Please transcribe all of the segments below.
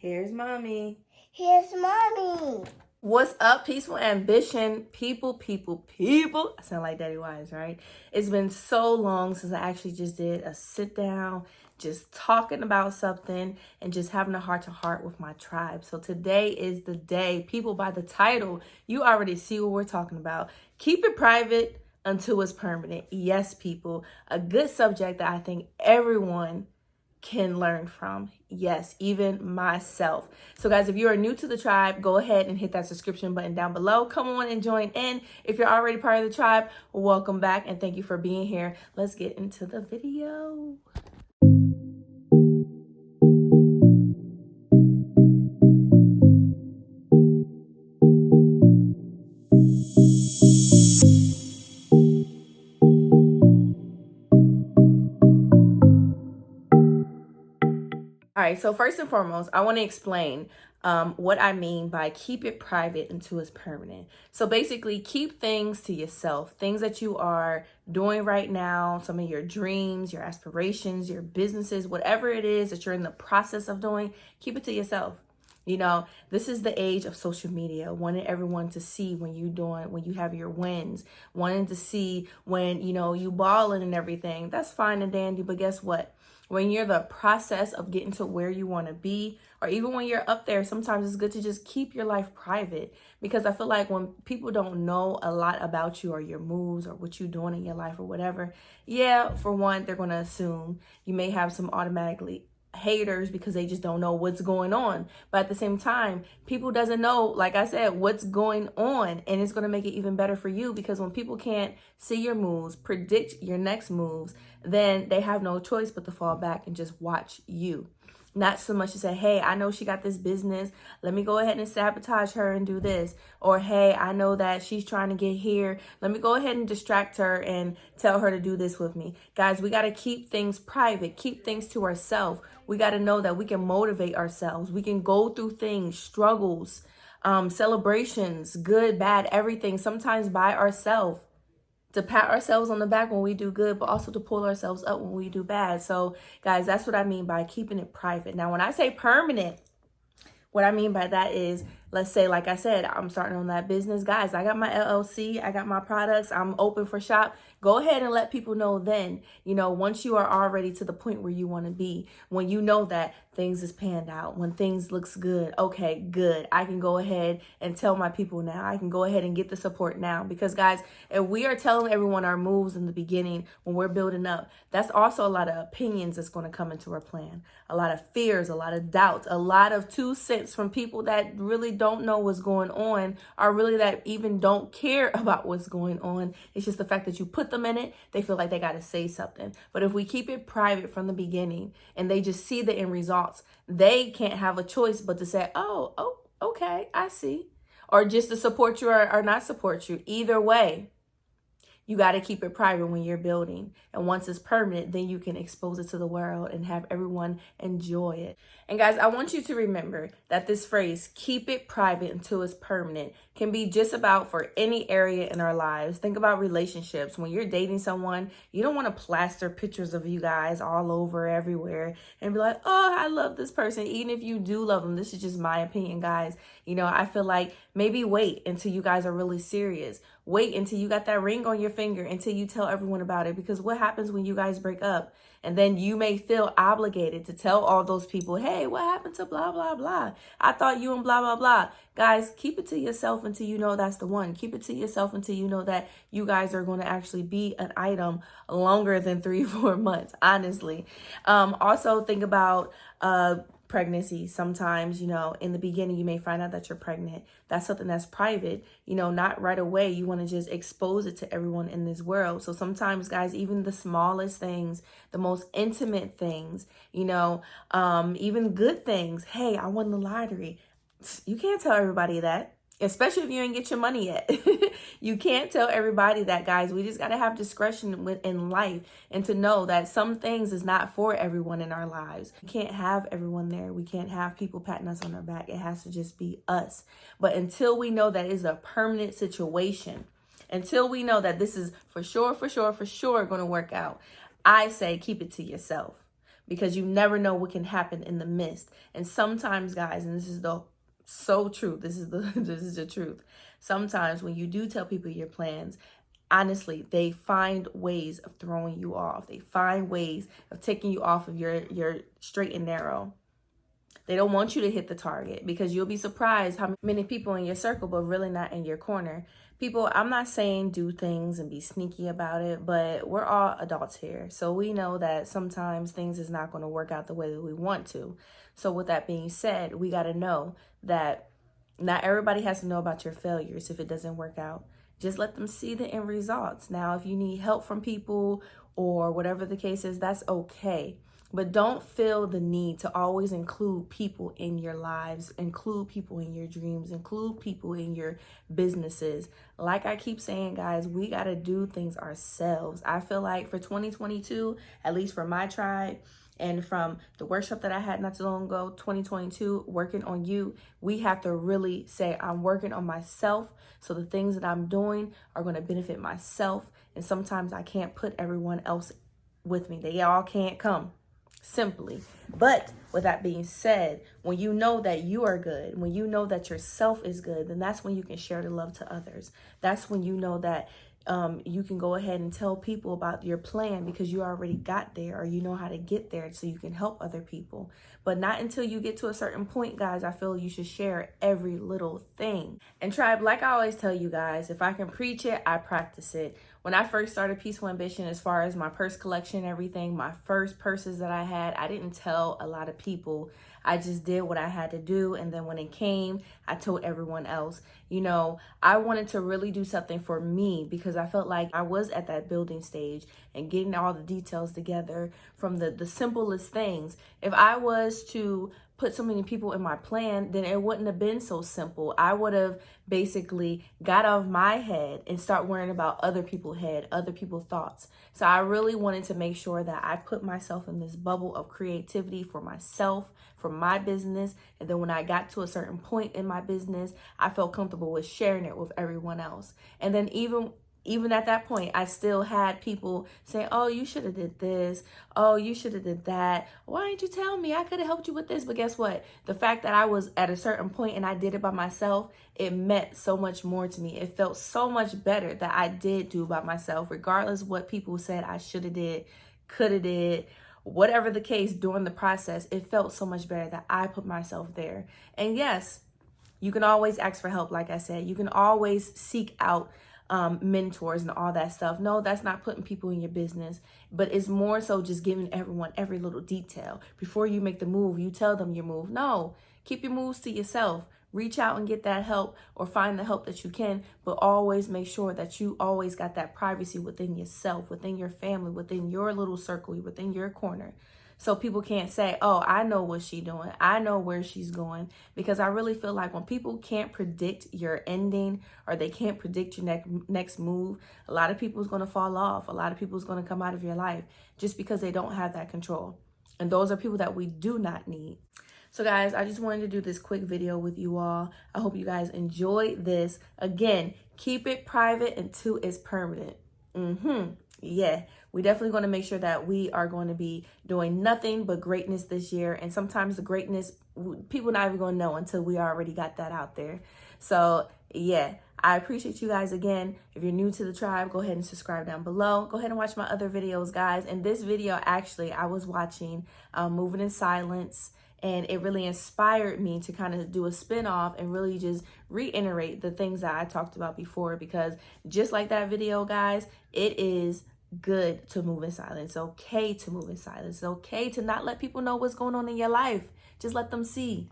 Here's mommy. Here's mommy. What's up, Peaceful Ambition? People. I sound like Daddy Wise, right? It's been so long since I actually just did a sit down, just talking about something and just having a heart to heart with my tribe. So today is the day. People, by the title, you already see what we're talking about. Keep it private until it's permanent. Yes, people, a good subject that I think everyone can learn from. Yes, even myself. So guys, if you are new to the tribe, go ahead and hit that subscription button down below. Come on and join in. If you're already part of the tribe, welcome back and thank you for being here. Let's get into the video. All right, so first and foremost, I want to explain what I mean by keep it private until it's permanent. So basically, keep things to yourself, things that you are doing right now, some of your dreams, your aspirations, your businesses, whatever it is that you're in the process of doing, keep it to yourself. You know, this is the age of social media, wanting everyone to see when you have your wins, wanting to see when, you balling and everything. That's fine and dandy, but guess what? When you're the process of getting to where you want to be, or even when you're up there, sometimes it's good to just keep your life private, because I feel like when people don't know a lot about you or your moves or what you're doing in your life or whatever, yeah, for one, they're going to assume you may have some automatically haters because they just don't know what's going on. But at the same time, people doesn't know, like I said, what's going on, and it's going to make it even better for you, because when people can't see your moves, predict your next moves, then they have no choice but to fall back and just watch you. Not so much to say, hey, I know she got this business, let me go ahead and sabotage her and do this. Or, hey, I know that she's trying to get here, let me go ahead and distract her and tell her to do this with me. Guys, we got to keep things private, keep things to ourselves. We got to know that we can motivate ourselves. We can go through things, struggles, celebrations, good, bad, everything, sometimes by ourselves, to pat ourselves on the back when we do good, but also to pull ourselves up when we do bad. So guys, that's what I mean by keeping it private. Now, when I say permanent, what I mean by that is, let's say, like I said, I'm starting on that business. Guys, I got my LLC, I got my products, I'm open for shop. Go ahead and let people know then, once you are already to the point where you want to be, when you know that things is panned out, when things looks good, okay, good. I can go ahead and tell my people now. I can go ahead and get the support now. Because guys, if we are telling everyone our moves in the beginning when we're building up, that's also a lot of opinions that's going to come into our plan. A lot of fears, a lot of doubts, a lot of 2 cents from people that really don't know what's going on, or really that even don't care about what's going on. It's just the fact that you put them in it, they feel like they got to say something. But if we keep it private from the beginning and they just see the end results, they can't have a choice but to say, oh, okay, I see. Or just to support you or not support you. Either way, you got to keep it private when you're building. And once it's permanent, then you can expose it to the world and have everyone enjoy it. And guys, I want you to remember that this phrase, keep it private until it's permanent, can be just about for any area in our lives. Think about relationships. When you're dating someone, you don't want to plaster pictures of you guys all over everywhere and be like, oh, I love this person. Even if you do love them, this is just my opinion, guys. I feel like maybe wait until you guys are really serious. Wait until you got that ring on your finger, until you tell everyone about it. Because what happens when you guys break up? And then you may feel obligated to tell all those people, hey, what happened to blah, blah, blah? I thought you and blah, blah, blah. Guys, keep it to yourself until you know that's the one. Keep it to yourself until you know that you guys are going to actually be an item longer than 3-4 months, honestly. Also think about pregnancy. Sometimes, in the beginning, you may find out that you're pregnant. That's something that's private, not right away. You want to just expose it to everyone in this world. So sometimes, guys, even the smallest things, the most intimate things, even good things. Hey, I won the lottery. You can't tell everybody that. Especially if you ain't get your money yet. You can't tell everybody that, guys. We just got to have discretion in life and to know that some things is not for everyone in our lives. We can't have everyone there. We can't have people patting us on our back. It has to just be us. But until we know that it's a permanent situation, until we know that this is for sure going to work out, I say keep it to yourself. because you never know what can happen in the midst. And sometimes, guys, and this is the so true, this is the truth. Sometimes when you do tell people your plans, honestly, they find ways of throwing you off. They find ways of taking you off of your straight and narrow. They don't want you to hit the target, because you'll be surprised how many people in your circle, but really not in your corner. People, I'm not saying do things and be sneaky about it, but we're all adults here. So we know that sometimes things is not going to work out the way that we want to. So with that being said, we got to know that not everybody has to know about your failures if it doesn't work out. Just let them see the end results. Now, if you need help from people or whatever the case is, that's okay. But don't feel the need to always include people in your lives, include people in your dreams, include people in your businesses. Like I keep saying, guys, we got to do things ourselves. I feel like for 2022, at least for my tribe, and from the workshop that I had not too long ago, 2022, working on you, we have to really say, I'm working on myself. So the things that I'm doing are going to benefit myself. And sometimes I can't put everyone else with me. They all can't come. Simply. But with that being said, when you know that you are good, when you know that yourself is good, then that's when you can share the love to others. That's when you know that you can go ahead and tell people about your plan, because you already got there, or you know how to get there, so you can help other people. But not until you get to a certain point, guys, I feel you should share every little thing. And tribe, like I always tell you guys, if I can preach it, I practice it. When I first started Peaceful Ambition, as far as my purse collection and everything, my first purses that I had, I didn't tell a lot of people. I just did what I had to do. And then when it came, I told everyone else. You know, I wanted to really do something for me, because I felt like I was at that building stage and getting all the details together from the simplest things. If I was to put so many people in my plan, then it wouldn't have been so simple. I would have basically got out of my head and start worrying about other people's head, other people's thoughts. So I really wanted to make sure that I put myself in this bubble of creativity for myself, for my business. And then when I got to a certain point in my business, I felt comfortable with sharing it with everyone else. And then even at that point, I still had people say, oh, you should have did this. Oh, you should have did that. Why didn't you tell me? I could have helped you with this. But guess what? The fact that I was at a certain point and I did it by myself, it meant so much more to me. It felt so much better that I did do by myself, regardless what people said I should have did, could have did, whatever the case during the process. It felt so much better that I put myself there. And yes, you can always ask for help. Like I said, you can always seek out mentors and all that stuff. No, that's not putting people in your business, but it's more so just giving everyone every little detail. Before you make the move, you tell them your move. No, keep your moves to yourself. Reach out and get that help, or find the help that you can, but always make sure that you always got that privacy within yourself, within your family, within your little circle, within your corner. So people can't say, oh, I know what she's doing. I know where she's going. Because I really feel like when people can't predict your ending, or they can't predict your next move, a lot of people is going to fall off. A lot of people is going to come out of your life just because they don't have that control. And those are people that we do not need. So guys, I just wanted to do this quick video with you all. I hope you guys enjoyed this. Again, keep it private until it's permanent. Yeah, we definitely going to make sure that we are going to be doing nothing but greatness this year. And sometimes the greatness, people not even going to know until we already got that out there. So yeah, I appreciate you guys again. If you're new to the tribe, go ahead and subscribe down below. Go ahead and watch my other videos, guys. And this video, actually, I was watching Moving in Silence, and it really inspired me to kind of do a spin-off and really just reiterate the things that I talked about before. Because just like that video, guys, it is good to move in silence. It's okay to move in silence. It's okay to not let people know what's going on in your life. Just let them see.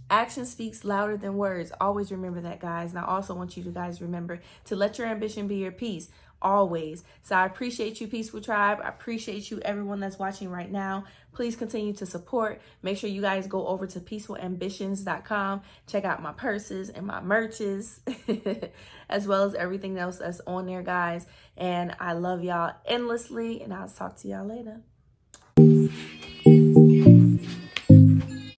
Action speaks louder than words. Always remember that, guys. And I also want you to guys remember to let your ambition be your peace. Always. So I appreciate you, Peaceful Tribe. I appreciate you, everyone that's watching right now. Please continue to support. Make sure you guys go over to peacefulambitions.com. Check out my purses and my merches, as well as everything else that's on there, guys. And I love y'all endlessly, and I'll talk to y'all later.